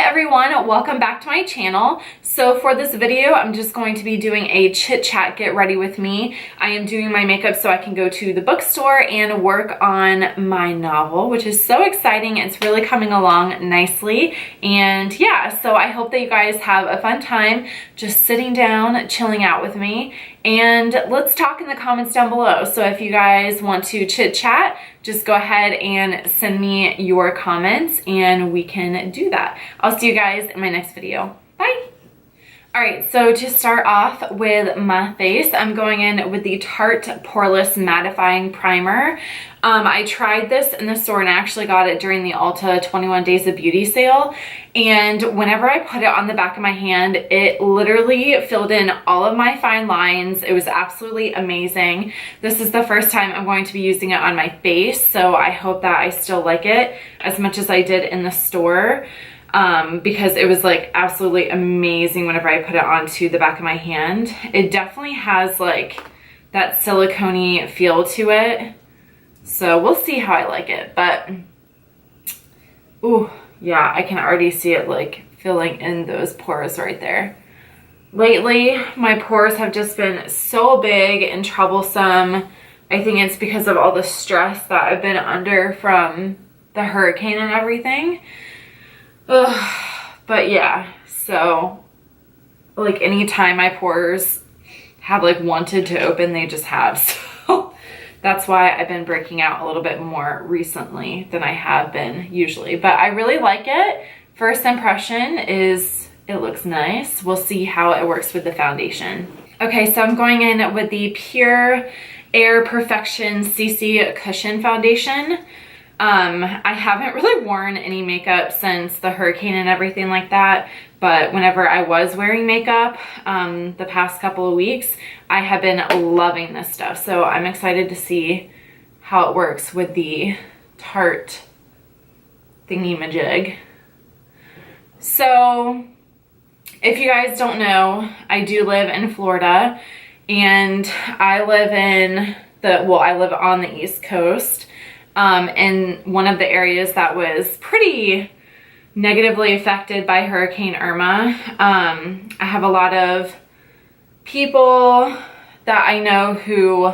everyone, welcome back to my channel. So for this video, I'm just going to be doing a chit chat get ready with me. I am doing my makeup so I can go to the bookstore and work on my novel, which is so exciting. It's really coming along nicely. And yeah, so I hope that you guys have a fun time just sitting down, chilling out with me. And let's talk in the comments down below. So if you guys want to chit chat, just go ahead and send me your comments and we can do that. I'll see you guys in my next video. Bye. All right, so to start off with my face, I'm going in with the Tarte Poreless Mattifying Primer. I tried this in the store and I actually got it during the Ulta 21 Days of Beauty sale. And whenever I put it on the back of my hand, it literally filled in all of my fine lines. It was absolutely amazing. This is the first time I'm going to be using it on my face, so I hope that I still like it as much as I did in the store. Because it was like absolutely amazing whenever I put it onto the back of my hand. It definitely has like that silicone-y feel to it. So we'll see how I like it, but ooh, yeah, I can already see it like filling in those pores right there. Lately, my pores have just been so big and troublesome. I think it's because of all the stress that I've been under from the hurricane and everything. Ugh, but yeah, so like anytime my pores have like wanted to open, they just have. So that's why I've been breaking out a little bit more recently than I have been usually. But I really like it. First impression is it looks nice. We'll see how it works with the foundation. Okay, so I'm going in with the Pure Air Perfection CC Cushion Foundation. I haven't really worn any makeup since the hurricane and everything like that, but whenever I was wearing makeup the past couple of weeks, I have been loving this stuff. So I'm excited to see how it works with the Tarte thingy-majig. So if you guys don't know, I do live in Florida, and I live on the East Coast. In one of the areas that was pretty negatively affected by Hurricane Irma. I have a lot of people that I know who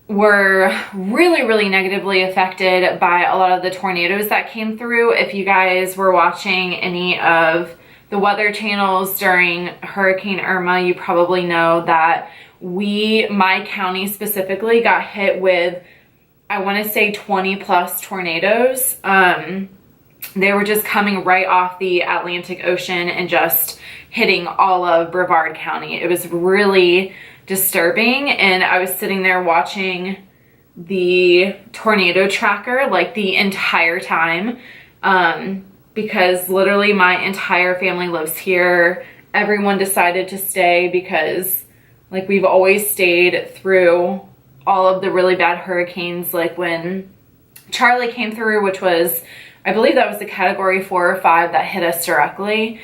were really negatively affected by a lot of the tornadoes that came through. If you guys were watching any of the weather channels during Hurricane Irma, you probably know that my county specifically, got hit with, I want to say 20 plus tornadoes. They were just coming right off the Atlantic Ocean and just hitting all of Brevard County. It was really disturbing, and I was sitting there watching the tornado tracker like the entire time, because literally my entire family lives here. Everyone decided to stay because like we've always stayed through all of the really bad hurricanes. Like when Charlie came through, which was, I believe that was the category 4 or 5 that hit us directly.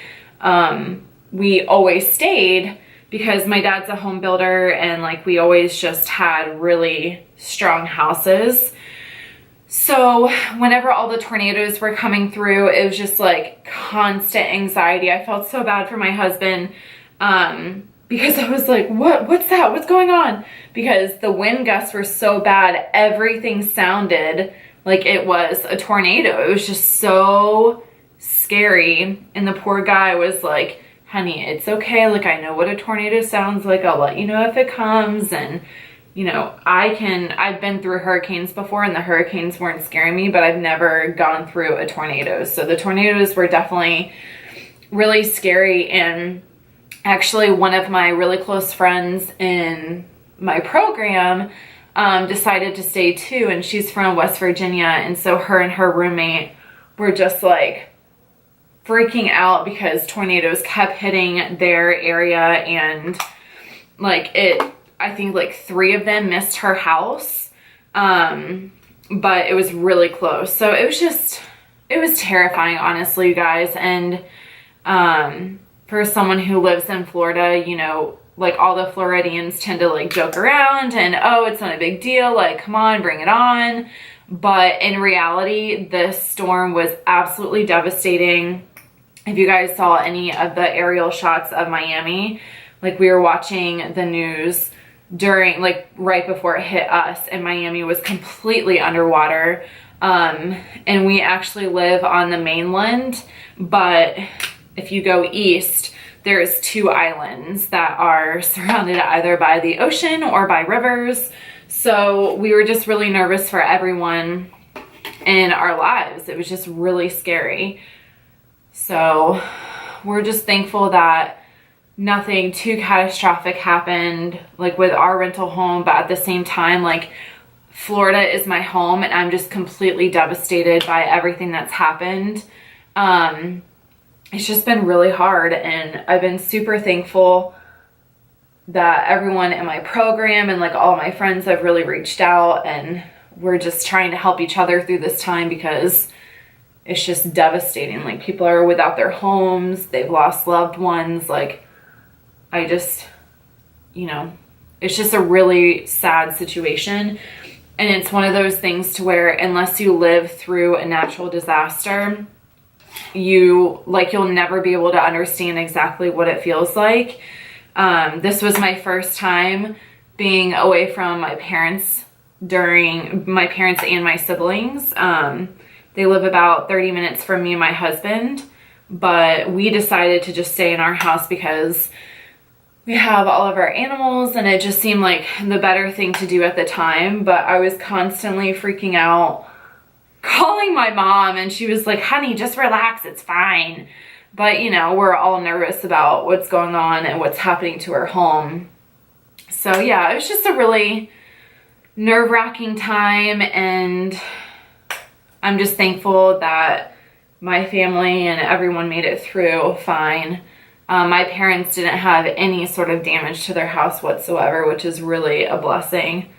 We always stayed because my dad's a home builder, and like we always just had really strong houses. So whenever all the tornadoes were coming through, it was just like constant anxiety. I felt so bad for my husband, because I was like, what's that? What's going on? Because the wind gusts were so bad, everything sounded like it was a tornado. It was just so scary. And the poor guy was like, honey, it's okay. Like, I know what a tornado sounds like. I'll let you know if it comes. And, you know, I've been through hurricanes before, and the hurricanes weren't scaring me, but I've never gone through a tornado. So the tornadoes were definitely really scary. And actually, one of my really close friends in my program decided to stay too, and she's from West Virginia, and so her and her roommate were just like freaking out because tornadoes kept hitting their area, and like I think like 3 of them missed her house, but it was really close. So it was terrifying, honestly, you guys. And for someone who lives in Florida, you know, like all the Floridians tend to like joke around and, oh, it's not a big deal. Like, come on, bring it on. But in reality, this storm was absolutely devastating. if you guys saw any of the aerial shots of Miami, like we were watching the news during, like right before it hit us, and Miami was completely underwater. And we actually live on the mainland, but if you go east, there's 2 islands that are surrounded either by the ocean or by rivers. So we were just really nervous for everyone in our lives. It was just really scary. So we're just thankful that nothing too catastrophic happened, like with our rental home, but at the same time, like Florida is my home and I'm just completely devastated by everything that's happened. It's just been really hard, and I've been super thankful that everyone in my program and like all my friends have really reached out, and we're just trying to help each other through this time because it's just devastating. Like people are without their homes, they've lost loved ones. Like I just, you know, it's just a really sad situation. And it's one of those things to where unless you live through a natural disaster, you'll never be able to understand exactly what it feels like. This was my first time being away from my parents and my siblings. They live about 30 minutes from me and my husband, but we decided to just stay in our house because we have all of our animals and it just seemed like the better thing to do at the time. But I was constantly freaking out, calling my mom, and she was like, honey, just relax, it's fine. But you know, we're all nervous about what's going on and what's happening to our home. So yeah, it was just a really nerve-wracking time, and I'm just thankful that my family and everyone made it through fine. My parents didn't have any sort of damage to their house whatsoever, which is really a blessing.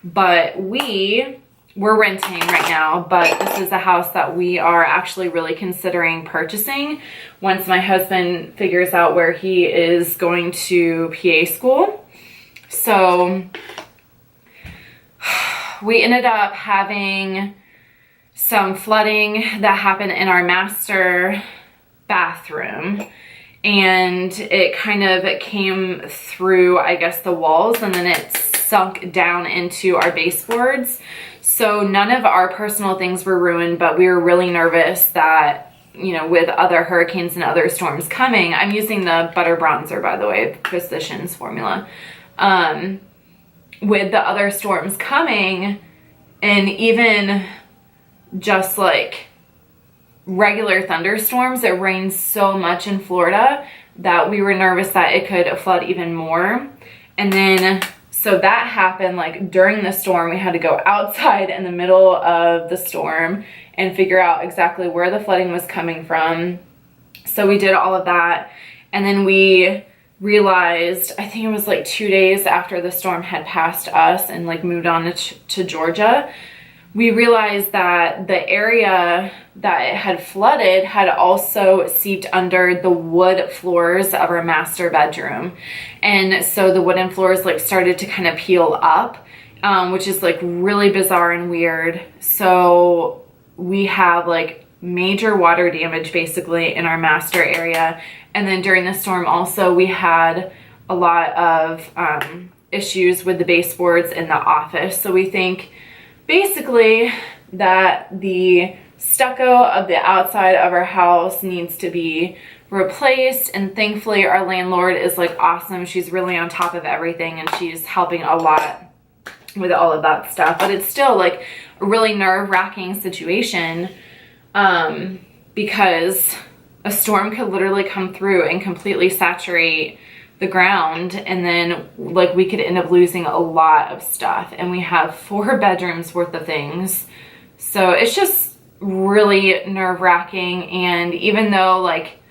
But we're renting right now, but this is a house that we are actually really considering purchasing once my husband figures out where he is going to PA school. So we ended up having some flooding that happened in our master bathroom, and it kind of came through, I guess, the walls, and then it sunk down into our baseboards. So none of our personal things were ruined, but we were really nervous that, you know, with other hurricanes and other storms coming, I'm using the butter bronzer, by the way, Physicians formula. With the other storms coming, and even just like regular thunderstorms, it rains so much in Florida that we were nervous that it could flood even more. And then so that happened like during the storm. We had to go outside in the middle of the storm and figure out exactly where the flooding was coming from. So we did all of that, and then we realized, I think it was like 2 days after the storm had passed us and like moved on to Georgia, we realized that the area that it had flooded had also seeped under the wood floors of our master bedroom. And so the wooden floors like started to kind of peel up, which is like really bizarre and weird. So we have like major water damage basically in our master area. And then during the storm also, we had a lot of issues with the baseboards in the office. So we think basically that the stucco of the outside of our house needs to be replaced, and thankfully our landlord is like awesome. She's really on top of everything, and she's helping a lot with all of that stuff. But it's still like a really nerve-wracking situation, because a storm could literally come through and completely saturate the ground, and then like we could end up losing a lot of stuff, and we have 4 bedrooms worth of things. So it's just really nerve-wracking. And even though, like,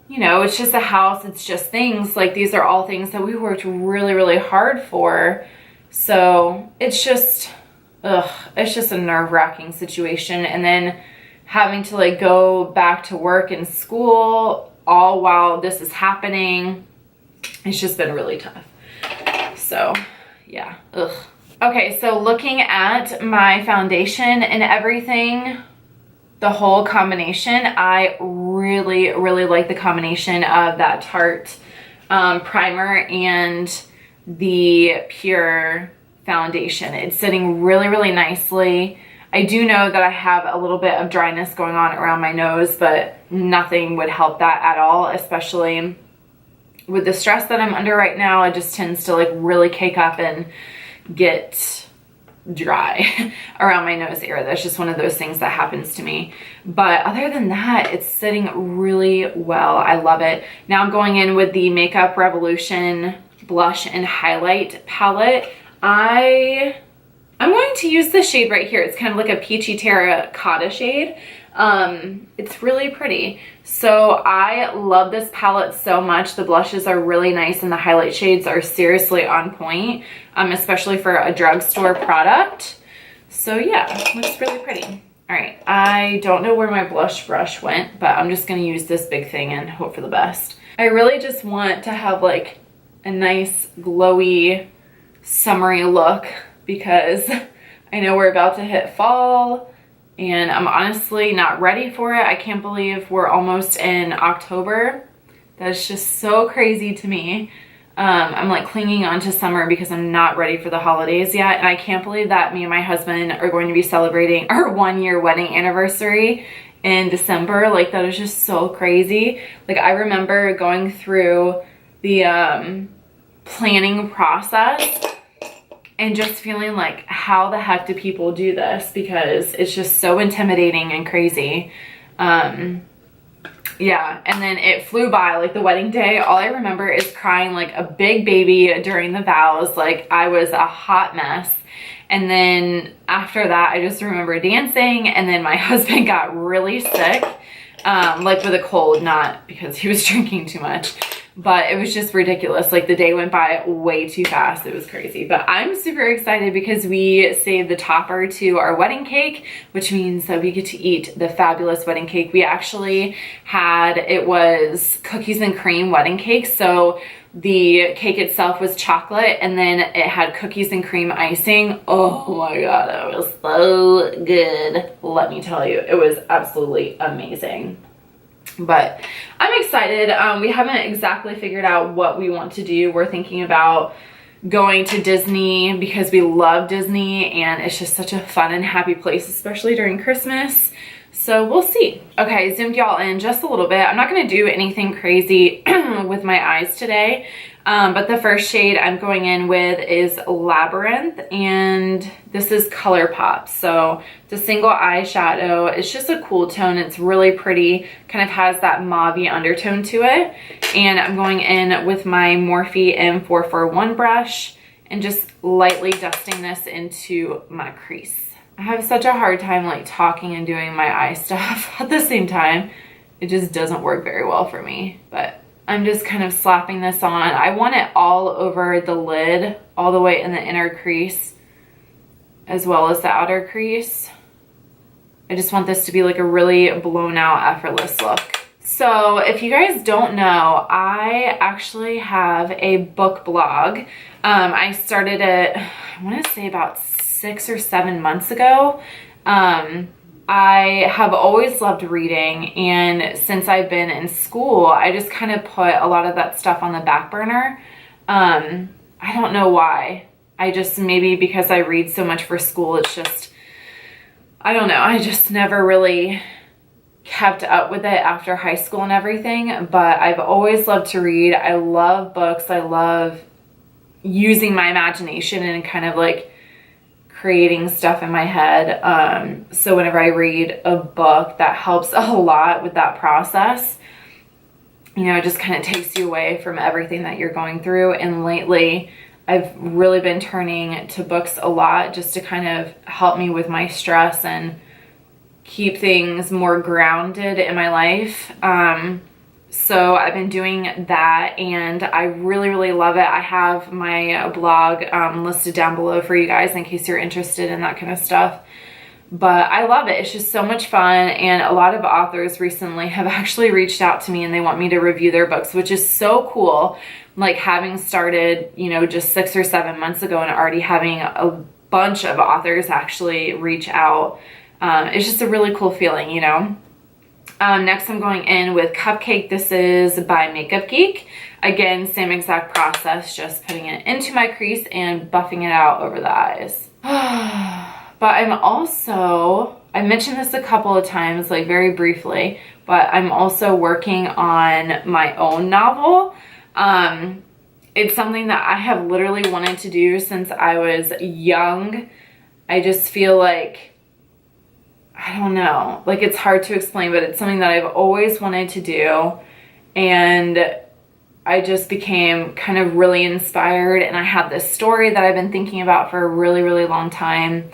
you know, it's just a house, it's just things, like these are all things that we worked really, really hard for. So it's just a nerve-wracking situation. And then having to like go back to work and school all while this is happening, it's just been really tough. So yeah, Okay, so looking at my foundation and everything, the whole combination. I really, really like the combination of that Tarte primer and the Pure foundation. It's sitting really, really nicely. I do know that I have a little bit of dryness going on around my nose, but nothing would help that at all, especially with the stress that I'm under right now. It just tends to like really cake up and get dry around my nose area. That's just one of those things that happens to me. But other than that, it's sitting really well. I love it. Now I'm going in with the Makeup Revolution blush and highlight palette. I'm going to use this shade right here. It's kind of like a peachy terracotta shade. It's really pretty. So I love this palette so much. The blushes are really nice and the highlight shades are seriously on point, especially for a drugstore product. So yeah, looks really pretty. All right, I don't know where my blush brush went, but I'm just gonna use this big thing and hope for the best. I really just want to have like a nice glowy summery look because I know we're about to hit fall and I'm honestly not ready for it. I can't believe we're almost in October. That's just so crazy to me. I'm like clinging on to summer because I'm not ready for the holidays yet. And I can't believe that me and my husband are going to be celebrating our 1-year wedding anniversary in December. Like that is just so crazy. Like I remember going through the planning process and just feeling like, how the heck do people do this? Because it's just so intimidating and crazy. Yeah, and then it flew by, like the wedding day. All I remember is crying like a big baby during the vows. Like I was a hot mess. And then after that, I just remember dancing. And then my husband got really sick, like with a cold, not because he was drinking too much. But it was just ridiculous. Like the day went by way too fast. It was crazy. But I'm super excited because we saved the topper to our wedding cake, which means that we get to eat the fabulous wedding cake. We actually had, it was cookies and cream wedding cake. So the cake itself was chocolate and then it had cookies and cream icing. Oh my God, it was so good. Let me tell you, it was absolutely amazing. But I'm excited. We haven't exactly figured out what we want to do. We're thinking about going to Disney because we love Disney and it's just such a fun and happy place, especially during Christmas. So we'll see. Okay, I zoomed y'all in just a little bit. I'm not going to do anything crazy with my eyes today. But the first shade I'm going in with is Labyrinth, and this is ColourPop. So it's a single eyeshadow. It's just a cool tone. It's really pretty. Kind of has that mauve-y undertone to it. And I'm going in with my Morphe M441 brush and just lightly dusting this into my crease. I have such a hard time like talking and doing my eye stuff at the same time. It just doesn't work very well for me, but I'm just kind of slapping this on. I want it all over the lid, all the way in the inner crease, as well as the outer crease. I just want this to be like a really blown out, effortless look. So if you guys don't know, I actually have a book blog. I started it, I want to say about 6 or 7 months ago. I have always loved reading, and since I've been in school, I just kind of put a lot of that stuff on the back burner. I don't know why. I just, maybe because I read so much for school, it's just, I don't know. I just never really kept up with it after high school and everything, but I've always loved to read. I love books. I love using my imagination and kind of like creating stuff in my head. So whenever I read a book, that helps a lot with that process. You know, it just kind of takes you away from everything that you're going through. And lately, I've really been turning to books a lot just to kind of help me with my stress and keep things more grounded in my life. So I've been doing that and I really, really love it. I have my blog listed down below for you guys in case you're interested in that kind of stuff. But I love it. It's just so much fun. And a lot of authors recently have actually reached out to me and they want me to review their books, which is so cool. Like having started, you know, just 6 or 7 months ago and already having a bunch of authors actually reach out It's just a really cool feeling, you know. Next I'm going in with Cupcake. This is by Makeup Geek. Again, same exact process, just putting it into my crease and buffing it out over the eyes. But I'm also, I mentioned this a couple of times, like very briefly, but I'm also working on my own novel. It's something that I have literally wanted to do since I was young. I just feel like, I don't know, like it's hard to explain, but it's something that I've always wanted to do. And I just became kind of really inspired, and I have this story that I've been thinking about for a really, really long time.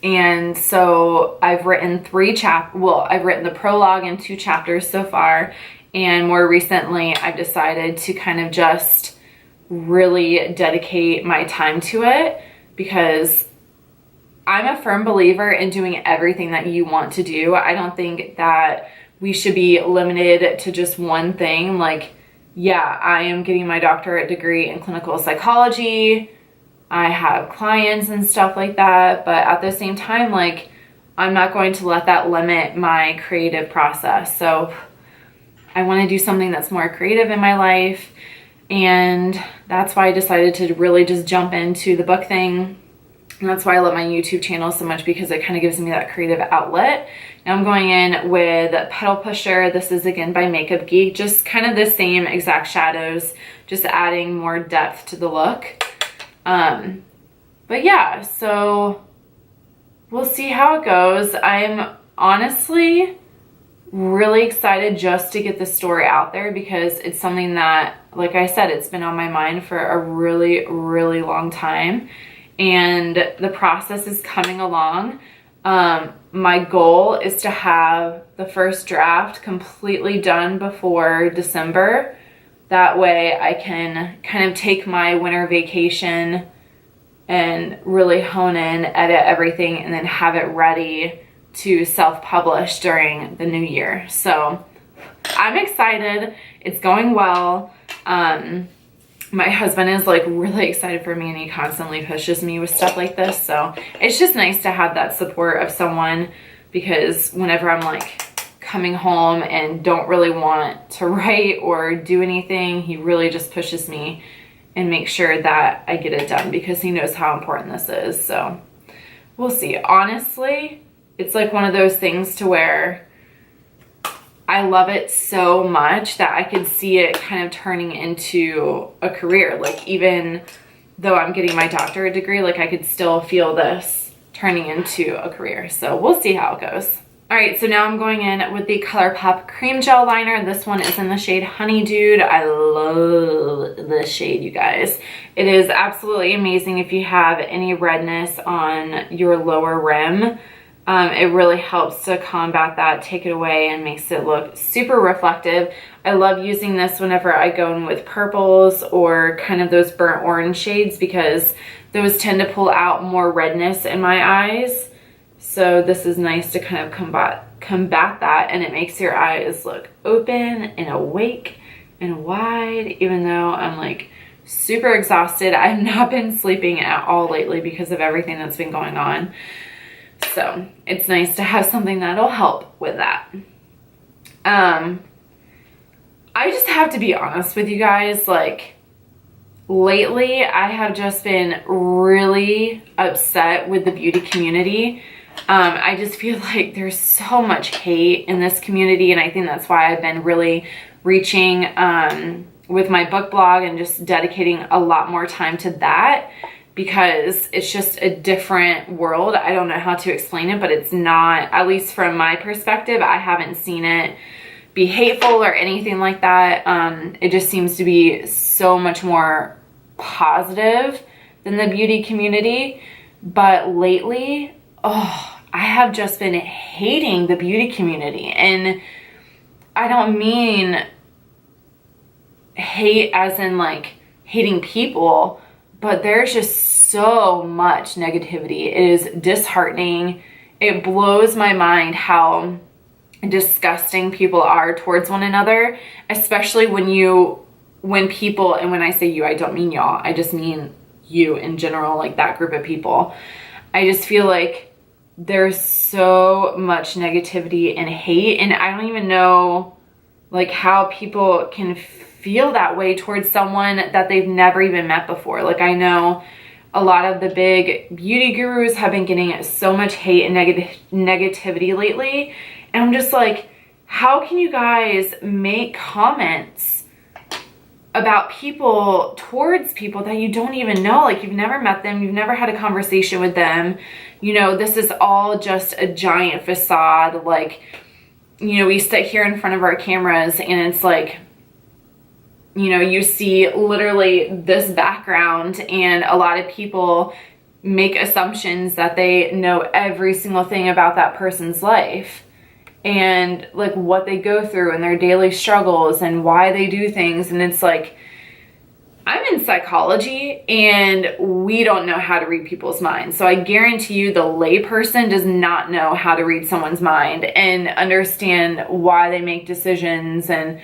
And so I've written I've written the prologue and 2 chapters so far. And more recently, I've decided to kind of just really dedicate my time to it, because I'm a firm believer in doing everything that you want to do. I don't think that we should be limited to just one thing. Like, yeah, I am getting my doctorate degree in clinical psychology. I have clients and stuff like that. But at the same time, like, I'm not going to let that limit my creative process. So I want to do something that's more creative in my life. And that's why I decided to really just jump into the book thing. And that's why I love my YouTube channel so much, because it kind of gives me that creative outlet. Now I'm going in with Petal Pusher. This is again by Makeup Geek. Just kind of the same exact shadows, just adding more depth to the look. But yeah, so we'll see how it goes. I'm honestly really excited just to get the story out there, because it's something that, like I said, it's been on my mind for a really, really long time. And the process is coming along. My goal is to have the first draft completely done before December. That way I can kind of take my winter vacation and really hone in, edit everything, and then have it ready to self-publish during the new year. So I'm excited. It's going well. My husband is like really excited for me, and he constantly pushes me with stuff like this. So it's just nice to have that support of someone, because whenever I'm like coming home and don't really want to write or do anything, he really just pushes me and makes sure that I get it done, because he knows how important this is. So we'll see. Honestly, it's like one of those things to where I love it so much that I could see it kind of turning into a career. Like, even though I'm getting my doctorate degree, like I could still feel this turning into a career. So we'll see how it goes. All right, so now I'm going in with the ColourPop Cream Gel Liner. This one is in the shade Honey Dude. I love this shade, you guys. It is absolutely amazing if you have any redness on your lower rim. It really helps to combat that, take it away, and makes it look super reflective. I love using this whenever I go in with purples or kind of those burnt orange shades, because those tend to pull out more redness in my eyes. So this is nice to kind of combat that, and it makes your eyes look open and awake and wide, even though I'm like super exhausted. I've not been sleeping at all lately because of everything that's been going on. So it's nice to have something that'll help with that. I just have to be honest with you guys, like lately I have just been really upset with the beauty community. I just feel like there's so much hate in this community, and I think that's why I've been really reaching with my book blog and just dedicating a lot more time to that, because it's just a different world. I don't know how to explain it, but it's not, at least from my perspective, I haven't seen it be hateful or anything like that. It just seems to be so much more positive than the beauty community. But lately, I have just been hating the beauty community. And I don't mean hate as in like hating people, but there's just so much negativity. It is disheartening. It blows my mind how disgusting people are towards one another, especially when people, and when I say you, I don't mean y'all, I just mean you in general, like that group of people. I just feel like there's so much negativity and hate, and I don't even know like how people can feel that way towards someone that they've never even met before. Like, I know a lot of the big beauty gurus have been getting so much hate and negativity lately, and I'm just like, how can you guys make comments about people towards people that you don't even know? Like, you've never met them, you've never had a conversation with them, you know, this is all just a giant facade. Like, you know, we sit here in front of our cameras and it's like, you know, you see literally this background, and a lot of people make assumptions that they know every single thing about that person's life and like what they go through and their daily struggles and why they do things. And it's like, I'm in psychology and we don't know how to read people's minds. So I guarantee you the layperson does not know how to read someone's mind and understand why they make decisions and,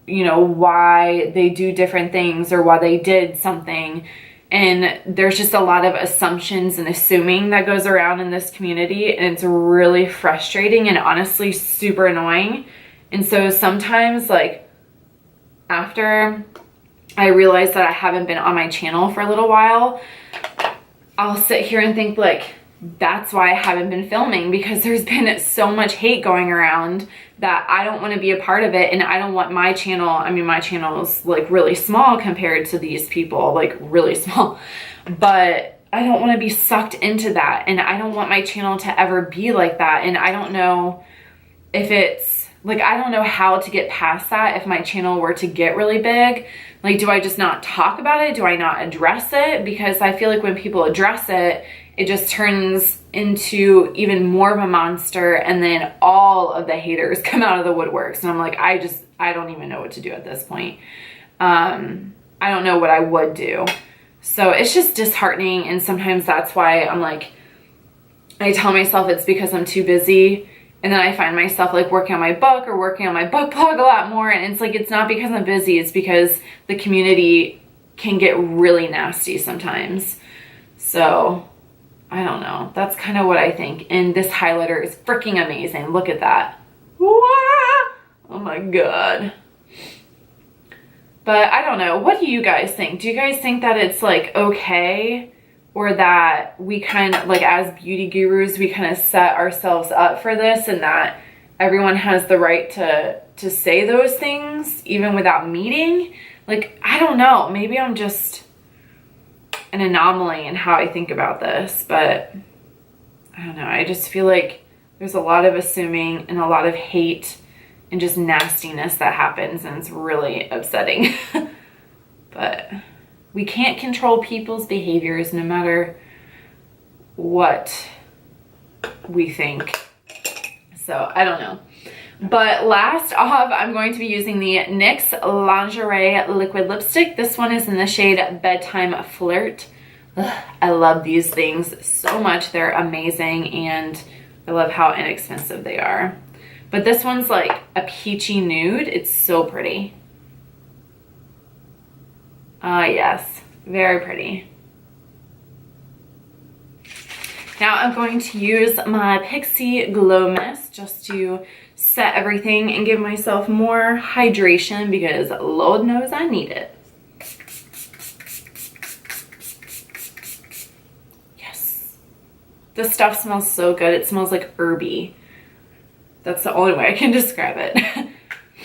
you know, why they do different things or why they did something. And there's just a lot of assumptions and assuming that goes around in this community, and it's really frustrating and honestly super annoying. And so sometimes, like, after I realize that I haven't been on my channel for a little while, I'll sit here and think like, that's why I haven't been filming, because there's been so much hate going around that I don't want to be a part of it. And I don't want my channel, I mean, my channel is like really small compared to these people, like really small, but I don't want to be sucked into that. And I don't want my channel to ever be like that. And I don't know if it's like, I don't know how to get past that if my channel were to get really big. Like, do I just not talk about it? Do I not address it? Because I feel like when people address it, it just turns into even more of a monster, and then all of the haters come out of the woodworks. And I'm like, I don't even know what to do at this point. I don't know what I would do. So it's just disheartening, and sometimes that's why I'm like, I tell myself it's because I'm too busy, and then I find myself like working on my book or working on my book blog a lot more, and it's like, it's not because I'm busy, it's because the community can get really nasty sometimes. So I don't know. That's kind of what I think. And this highlighter is freaking amazing. Look at that. Wah! Oh my God. But I don't know. What do you guys think? Do you guys think that it's like okay, or that we kind of like, as beauty gurus, we kind of set ourselves up for this, and that everyone has the right to say those things even without meeting? Like, I don't know. Maybe I'm just an anomaly in how I think about this, but I don't know. I just feel like there's a lot of assuming and a lot of hate and just nastiness that happens, and it's really upsetting. But we can't control people's behaviors no matter what we think. So I don't know. But last off, I'm going to be using the NYX Lingerie Liquid Lipstick. This one is in the shade Bedtime Flirt. Ugh, I love these things so much. They're amazing, and I love how inexpensive they are. But this one's like a peachy nude. It's so pretty. Yes, very pretty. Now I'm going to use my Pixie Glow Mist just to set everything and give myself more hydration, because Lord knows I need it. Yes. This stuff smells so good. It smells like herby. That's the only way I can describe it.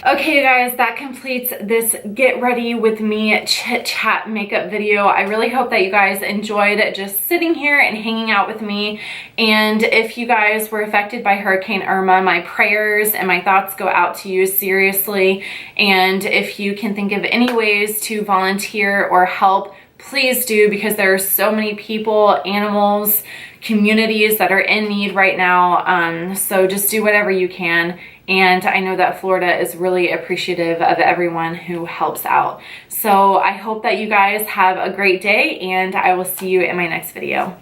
Okay, you guys, that completes this get ready with me chit chat makeup video. I really hope that you guys enjoyed just sitting here and hanging out with me. And if you guys were affected by Hurricane Irma, my prayers and my thoughts go out to you, seriously. And if you can think of any ways to volunteer or help, please do, because there are so many people, animals, communities that are in need right now. So just do whatever you can. And I know that Florida is really appreciative of everyone who helps out. So I hope that you guys have a great day, and I will see you in my next video.